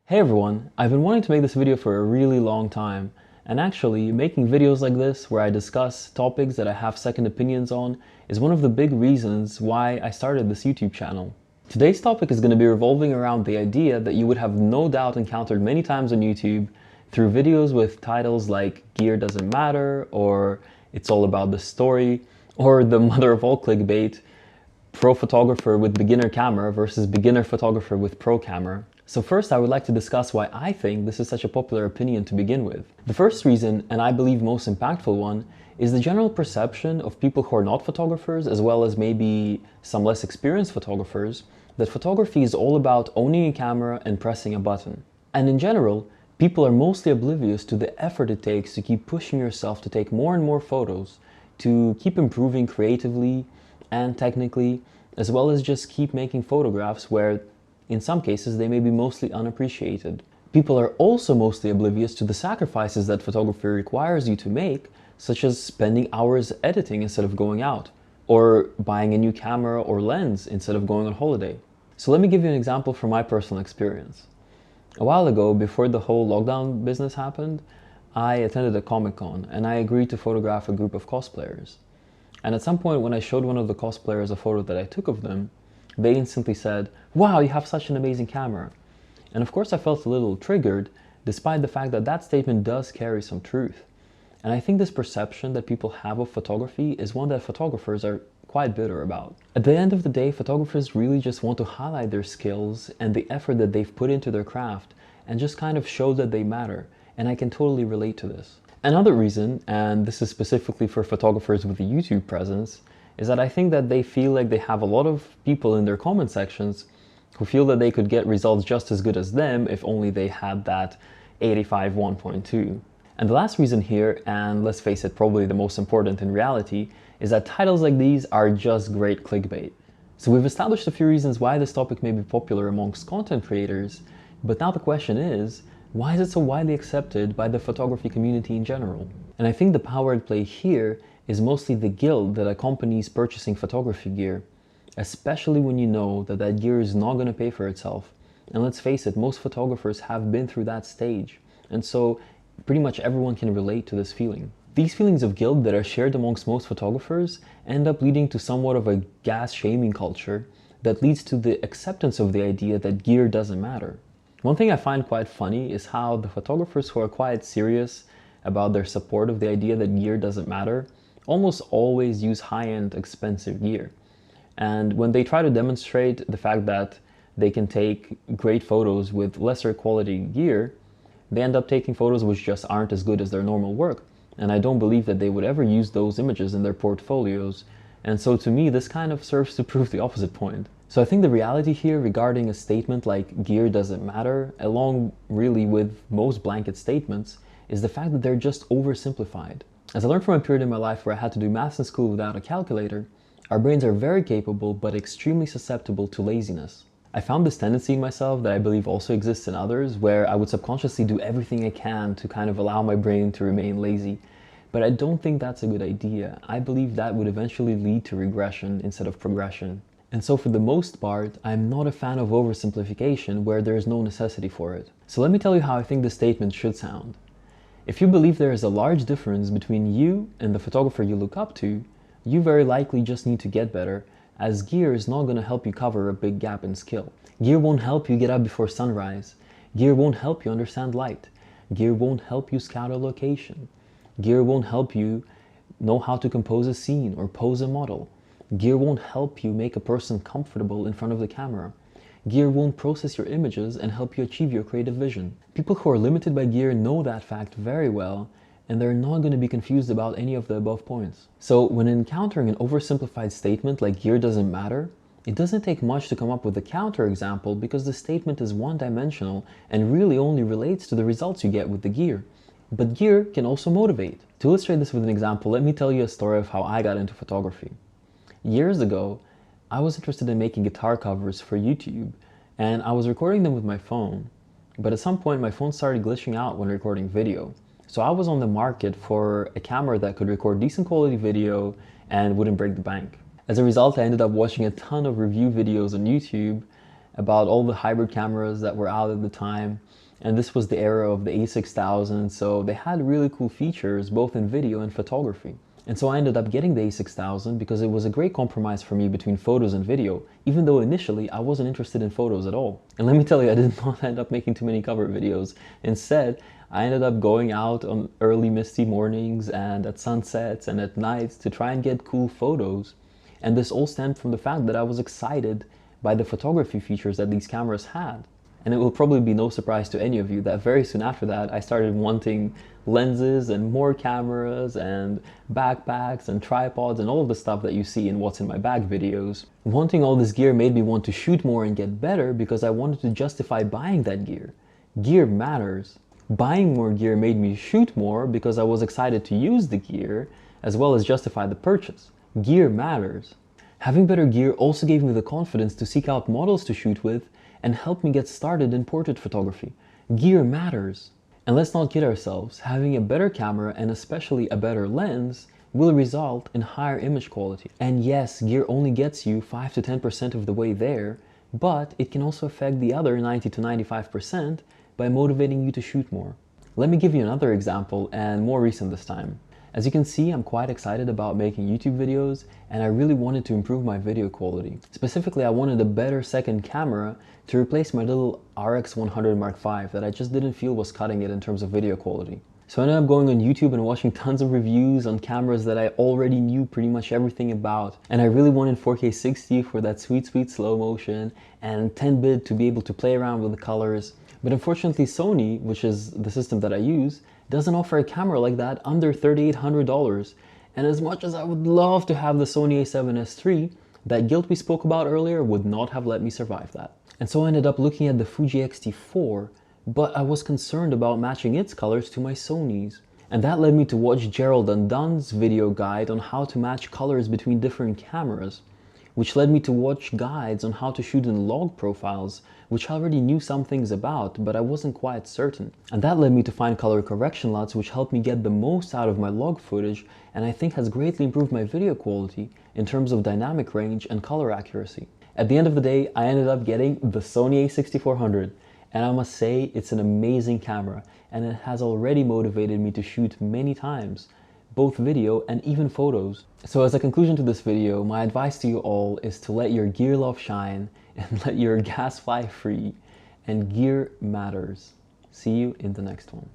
Hey everyone, I've been wanting to make this video for a really long time, and actually making videos like this where I discuss topics that I have second opinions on is one of the big reasons why I started this YouTube channel. Today's topic is going to be revolving around the idea that you would have no doubt encountered many times on YouTube through videos with titles like Gear Doesn't Matter, or It's All About the Story, or the mother of all clickbait, Pro Photographer with Beginner Camera versus Beginner Photographer with Pro Camera. So first I would like to discuss why I think this is such a popular opinion to begin with. The first reason, and I believe most impactful one, is the general perception of people who are not photographers, as well as maybe some less experienced photographers, that photography is all about owning a camera and pressing a button. And in general, people are mostly oblivious to the effort it takes to keep pushing yourself to take more and more photos, to keep improving creatively and technically, as well as just keep making photographs where in some cases they may be mostly unappreciated. People are also mostly oblivious to the sacrifices that photography requires you to make, such as spending hours editing instead of going out, or buying a new camera or lens instead of going on holiday. So let me give you an example from my personal experience. A while ago, before the whole lockdown business happened, I attended a Comic-Con and I agreed to photograph a group of cosplayers. And at some point when I showed one of the cosplayers a photo that I took of them, they instantly said, "Wow, you have such an amazing camera." And of course I felt a little triggered, despite the fact that that statement does carry some truth. And I think this perception that people have of photography is one that photographers are quite bitter about. At the end of the day, photographers really just want to highlight their skills and the effort that they've put into their craft and just kind of show that they matter. And I can totally relate to this. Another reason, and this is specifically for photographers with a YouTube presence, is that I think that they feel like they have a lot of people in their comment sections who feel that they could get results just as good as them if only they had that 85 1.2. And the last reason here, and let's face it, probably the most important in reality, is that titles like these are just great clickbait. So we've established a few reasons why this topic may be popular amongst content creators, but now the question is, why is it so widely accepted by the photography community in general? And I think the power at play here is mostly the guilt that accompanies purchasing photography gear, especially when you know that that gear is not going to pay for itself. And let's face it, most photographers have been through that stage, and so pretty much everyone can relate to this feeling. These feelings of guilt that are shared amongst most photographers end up leading to somewhat of a gas shaming culture that leads to the acceptance of the idea that gear doesn't matter. One thing I find quite funny is how the photographers who are quite serious about their support of the idea that gear doesn't matter almost always use high-end expensive gear. And when they try to demonstrate the fact that they can take great photos with lesser quality gear, they end up taking photos which just aren't as good as their normal work. And I don't believe that they would ever use those images in their portfolios. And so to me, this kind of serves to prove the opposite point. So I think the reality here regarding a statement like gear doesn't matter, along really with most blanket statements, is the fact that they're just oversimplified. As I learned from a period in my life where I had to do maths in school without a calculator, our brains are very capable but extremely susceptible to laziness. I found this tendency in myself that I believe also exists in others, where I would subconsciously do everything I can to kind of allow my brain to remain lazy. But I don't think that's a good idea. I believe that would eventually lead to regression instead of progression. And so for the most part, I'm not a fan of oversimplification where there is no necessity for it. So let me tell you how I think this statement should sound. If you believe there is a large difference between you and the photographer you look up to, you very likely just need to get better, as gear is not going to help you cover a big gap in skill. Gear won't help you get up before sunrise. Gear won't help you understand light. Gear won't help you scout a location. Gear won't help you know how to compose a scene or pose a model. Gear won't help you make a person comfortable in front of the camera. Gear won't process your images and help you achieve your creative vision. People who are limited by gear know that fact very well, and they're not going to be confused about any of the above points. So when encountering an oversimplified statement like gear doesn't matter, it doesn't take much to come up with a counterexample because the statement is one-dimensional and really only relates to the results you get with the gear. But gear can also motivate. To illustrate this with an example, let me tell you a story of how I got into photography. Years ago, I was interested in making guitar covers for YouTube, and I was recording them with my phone, but at some point my phone started glitching out when recording video. So I was on the market for a camera that could record decent quality video and wouldn't break the bank. As a result, I ended up watching a ton of review videos on YouTube about all the hybrid cameras that were out at the time. And this was the era of the A6000, so they had really cool features both in video and photography. And so I ended up getting the A6000 because it was a great compromise for me between photos and video, even though initially I wasn't interested in photos at all. And let me tell you, I did not end up making too many cover videos. Instead, I ended up going out on early misty mornings and at sunsets and at nights to try and get cool photos. And this all stemmed from the fact that I was excited by the photography features that these cameras had. And it will probably be no surprise to any of you that very soon after that, I started wanting lenses and more cameras and backpacks and tripods and all of the stuff that you see in What's in My Bag videos. Wanting all this gear made me want to shoot more and get better because I wanted to justify buying that gear. Gear matters. Buying more gear made me shoot more because I was excited to use the gear as well as justify the purchase. Gear matters. Having better gear also gave me the confidence to seek out models to shoot with and help me get started in portrait photography. Gear matters. And let's not kid ourselves, having a better camera and especially a better lens will result in higher image quality. And yes, gear only gets you 5 to 10% of the way there, but it can also affect the other 90 to 95% by motivating you to shoot more. Let me give you another example, and more recent this time. As you can see, I'm quite excited about making YouTube videos, and I really wanted to improve my video quality. Specifically, I wanted a better second camera to replace my little RX100 Mark V that I just didn't feel was cutting it in terms of video quality. So I ended up going on YouTube and watching tons of reviews on cameras that I already knew pretty much everything about. And I really wanted 4K 60 for that sweet slow motion and 10-bit to be able to play around with the colors. But unfortunately, Sony, which is the system that I use, doesn't offer a camera like that under $3,800. And as much as I would love to have the Sony a7S III, that guilt we spoke about earlier would not have let me survive that. And so I ended up looking at the Fuji X-T4, but I was concerned about matching its colors to my Sony's. And that led me to watch Gerald and Dunn's video guide on how to match colors between different cameras, which led me to watch guides on how to shoot in log profiles, which I already knew some things about, but I wasn't quite certain. And that led me to find color correction LUTs, which helped me get the most out of my log footage, and I think has greatly improved my video quality in terms of dynamic range and color accuracy. At the end of the day, I ended up getting the Sony a6400, and I must say it's an amazing camera, and it has already motivated me to shoot many times, both video and even photos. So as a conclusion to this video, my advice to you all is to let your gear love shine and let your gas fly free, and gear matters. See you in the next one.